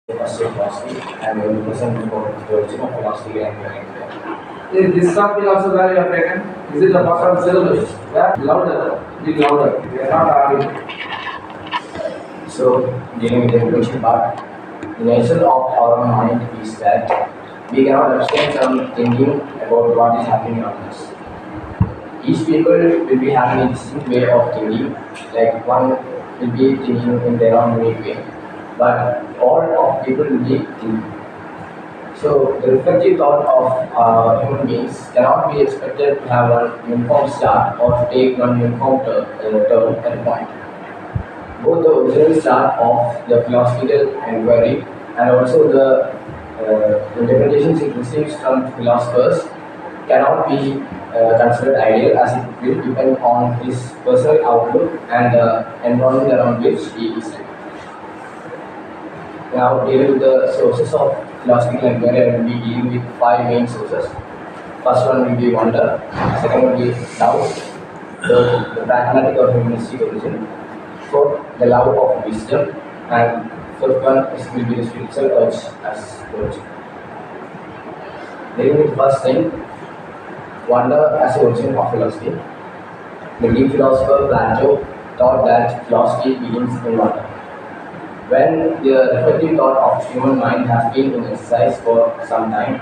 First year philosophy and will present about the origin of philosophy and Is this topic also where you have taken? Is it the part of the syllabus? Where? Louder. Bit louder. We are not audible. So, dealing with the introduction part, the nature of our mind is that we cannot abstain from thinking about what is happening around us. Each people will be having a distinct way of thinking, like one will be thinking in their own unique way, but all of people will be thinking. So the reflective thought of human beings cannot be expected to have one uniform start or to take one uniform turn at a point. Both the original start of the philosophical enquiry and also the interpretations it receives from philosophers cannot be considered ideal as it will depend on his personal outlook and the environment around which he is living. Now, dealing with the sources of philosophical inquiry, I will be dealing with five main sources. First one will be wonder, second will be doubt, third, the pragmatic or humanistic origin, fourth, the love of wisdom, and fifth one is will be the spiritual urge as origin. Dealing with first thing, wonder as origin of philosophy. The Greek philosopher Plato thought that philosophy begins in wonder. When the reflective thought of human mind has been in exercise for some time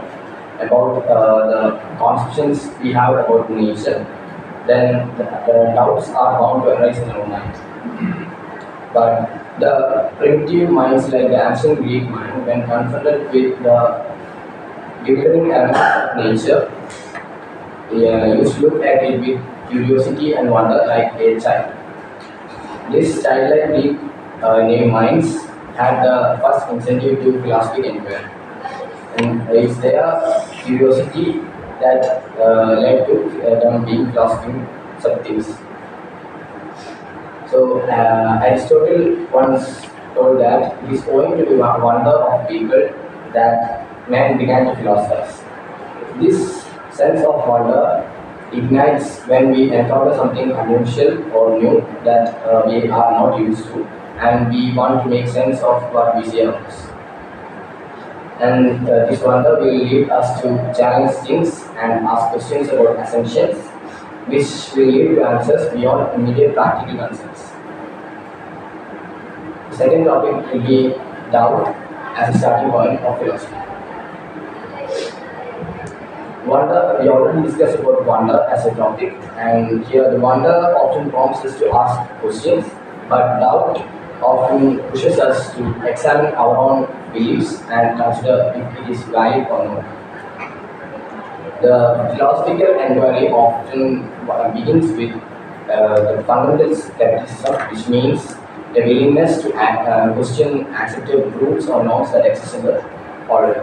about the conceptions we have about nature, then the doubts are bound to arise in our mind. But the primitive minds like the ancient Greek mind, when confronted with the bewildering elements of nature, they used to look at it with curiosity and wonder like a child. This childlike Greek named minds had the first incentive to philosophic inquiry. And it's their curiosity that led to them being philosophical subjects. So Aristotle once told that it is owing to the wonder of people that man began to philosophize. This sense of wonder ignites when we encounter something unusual or new that we are not used to, and we want to make sense of what we see around us. And this wonder will lead us to challenge things and ask questions about assumptions, which will lead to answers beyond immediate practical concerns. The second topic will be doubt as a starting point of philosophy. Wonder, we already discussed about wonder as a topic, and here the wonder often prompts us to ask questions, but doubt often pushes us to examine our own beliefs and consider if it is valid or not. The philosophical inquiry often begins with the fundamental skepticism, which means the willingness to question accepted rules or norms that exist in the world.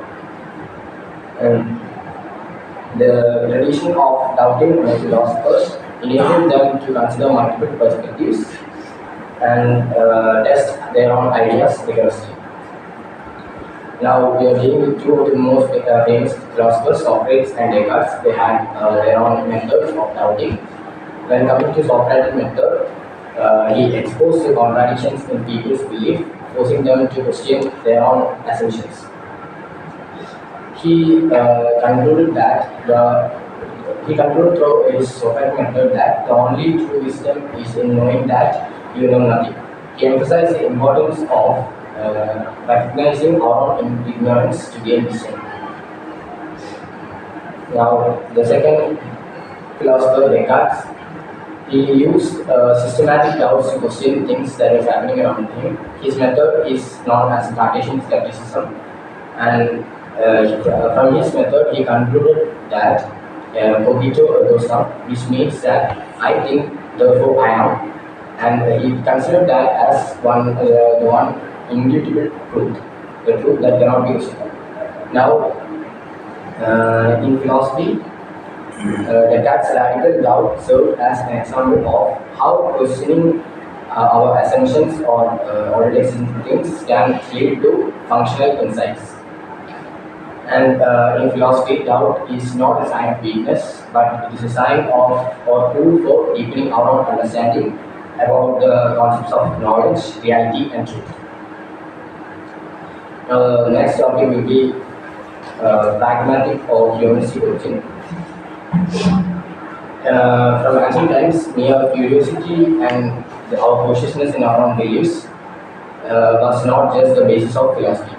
The tradition of doubting philosophers enabled them to consider multiple perspectives and test their own ideas rigorously. Now we are dealing with two of the most famous philosophers, Socrates and Descartes. They had their own methods of doubting. When coming to Socrates' method, he exposed the contradictions in people's belief, forcing them to question their own assumptions. He concluded through his Socratic method that the only true wisdom is in knowing that you know nothing. He emphasized the importance of recognizing our own ignorance to gain wisdom. Now, the second philosopher, Descartes, he used systematic doubts to question things that is happening around him. His method is known as Cartesian skepticism, and from his method, he concluded that cogito ergo sum, which means that I think, therefore I am, and he considered that as the one immutable truth, the truth that cannot be questioned. Now, in philosophy, Descartes' radical doubt served as an example of how questioning our assumptions or already existing things can lead to functional insights. And in philosophy, doubt is not a sign of weakness, but it is a sign of or tool for deepening our own understanding about the concepts of knowledge, reality, and truth. Next topic will be pragmatic or humanistic origin. From ancient times, mere curiosity and our consciousness in our own beliefs was not just the basis of philosophy.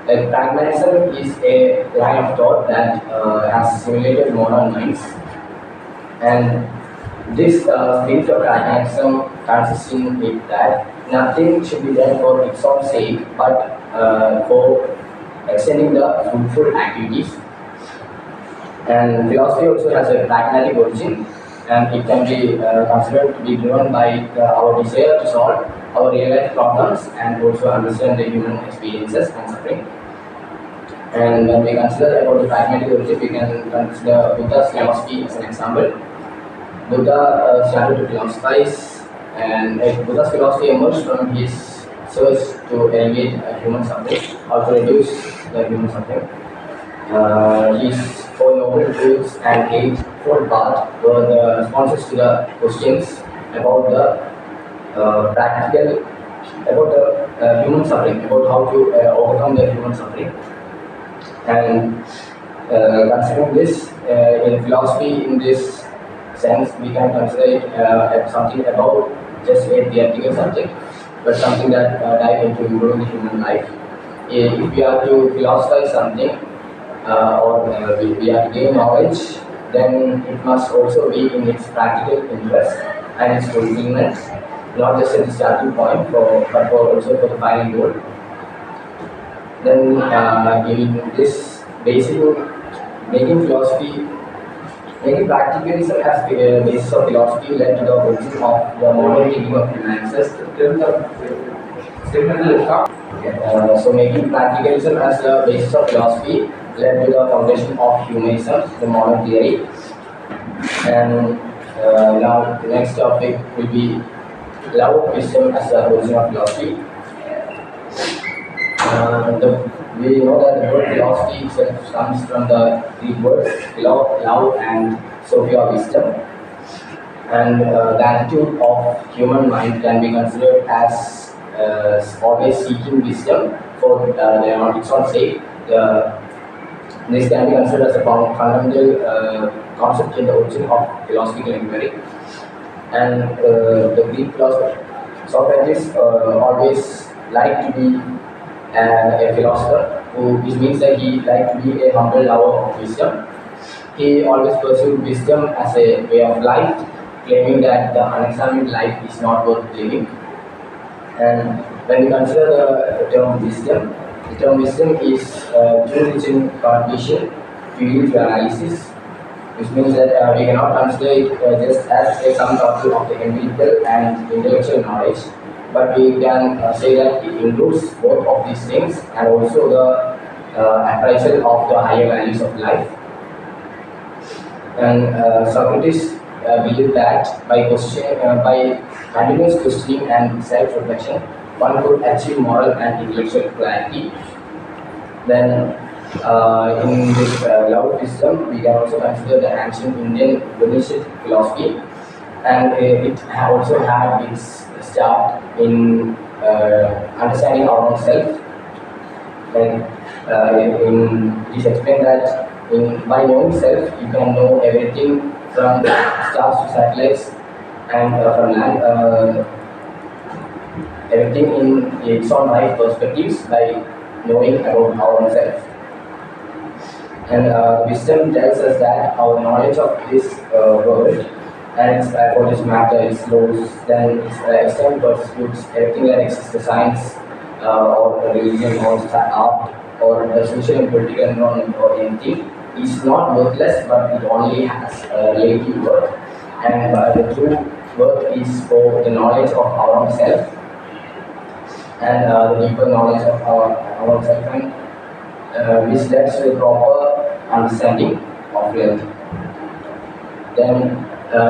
Pragmatism is a line of thought that has simulated modern minds, and this spirit of pragmatism consists in it that nothing should be done for its own sake, but for extending the fruitful activities. And philosophy also has a pragmatic origin, and it can be considered to be driven by our desire to solve our real life problems and also understand the human experiences and suffering. And when we consider about the pragmatic origin, we can consider Buddha's philosophy as an example. Buddha started to philosophize, and Buddha's philosophy emerged from his search to alleviate human suffering or to reduce the human suffering. His Four Noble Truths and Eightfold Path were the responses to the questions about the practical, about the human suffering, about how to overcome the human suffering. And considering this in philosophy, in this sense, we can consider it as something about just a theoretical subject, but something that dive into improving the human life. If we are to philosophize something, or we are to gain knowledge, then it must also be in its practical interest and its fulfillment, not just at the starting point, but also for the final goal. Then in this basic making philosophy, making practicalism as the basis of philosophy led to the origin of the modern thinking of humanity. So making practicalism as the basis of philosophy led to the foundation of humanism, the modern theory. And now the next topic will be love of wisdom as the origin of philosophy. We know that the word philosophy itself comes from the Greek words love and Sophia, wisdom. And the attitude of human mind can be considered as always seeking wisdom for its own sake. This can be considered as a fundamental concept in the origin of philosophical inquiry. And the Greek philosopher Socrates always liked to be a philosopher, which means that he liked to be a humble lover of wisdom. He always pursued wisdom as a way of life, claiming that the unexamined life is not worth living. And when we consider the term wisdom is too rich in connotation, field analysis, which means that we cannot consider it just as a sum total of the empirical and intellectual knowledge, but we can say that it includes both of these things and also the appraisal of the higher values of life. And Socrates believed that by continuous questioning and self-reflection, one could achieve moral and intellectual clarity. Then, in this love of wisdom, we can also consider the ancient Indian Upanishad philosophy, and it also had its start in understanding our own self. Like it is explained that by knowing self, you can know everything from stars to satellites and from land, everything in its own right perspectives by knowing about our own self. And wisdom tells us that our knowledge of this world and its about its matter, its laws, then its external pursuits, everything that exists, the science or the religion or art or the social and political environment or anything, is not worthless, but it only has relative worth. And the true worth is for the knowledge of our own self and the deeper knowledge of our own self, and which leads to a proper understanding of reality. Then,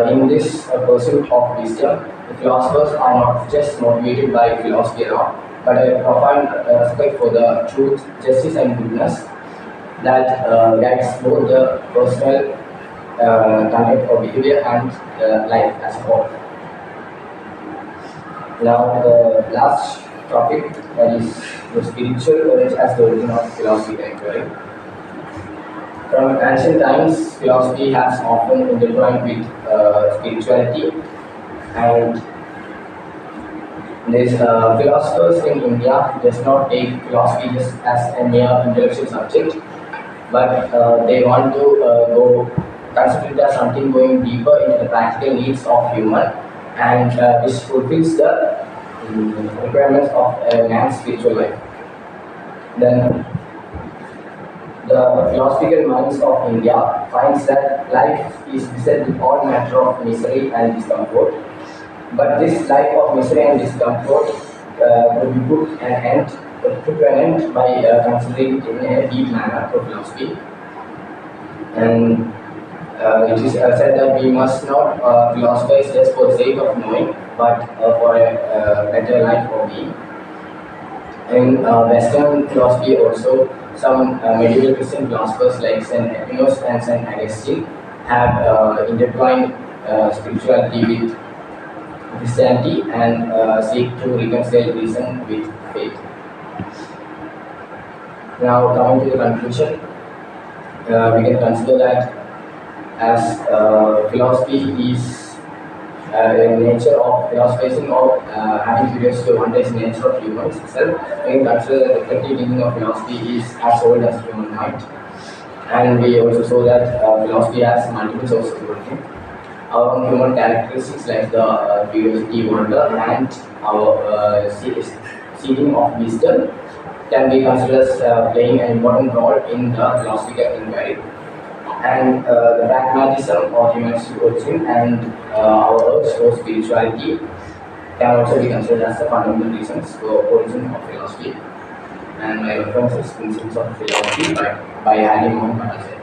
in this pursuit of wisdom, the philosophers are not just motivated by philosophy alone, but a profound respect for the truth, justice, and goodness that guides both the personal conduct or behavior and life as a whole. Now, the last topic, that is the spiritual urge as the origin of philosophy inquiry. From ancient times, philosophy has often intertwined with spirituality, and these philosophers in India does not take philosophy just as a mere intellectual subject, but they want to go consider it as something going deeper into the practical needs of human, and this fulfills the requirements of a man's spiritual life. Then the philosophical minds of India finds that life is beset with all matter of misery and discomfort. But this life of misery and discomfort could be put to an end by considering it in a deep manner through philosophy. And it is said that we must not philosophize just for the sake of knowing, but for a better life or being. In Western philosophy also, some medieval Christian philosophers like St. Aquinas and St. Augustine have intertwined spirituality with Christianity and seek to reconcile reason with faith. Now, coming to the conclusion, we can consider that as philosophy is the nature of philosophizing or having curiosity to wonder is the nature of humans itself. We can consider that the reflective thinking of philosophy is as old as human mind. And we also saw that philosophy has multiple sources of origin. Our own human characteristics like the curiosity, wonder, and our seeking of wisdom can be considered as playing an important role in the philosophical inquiry. And the pragmatism or humanistic origin and our urge for spirituality can also be considered as the fundamental reasons for origin of philosophy. And my reference is Principles of Philosophy by Ali Mohan Bhattacharya.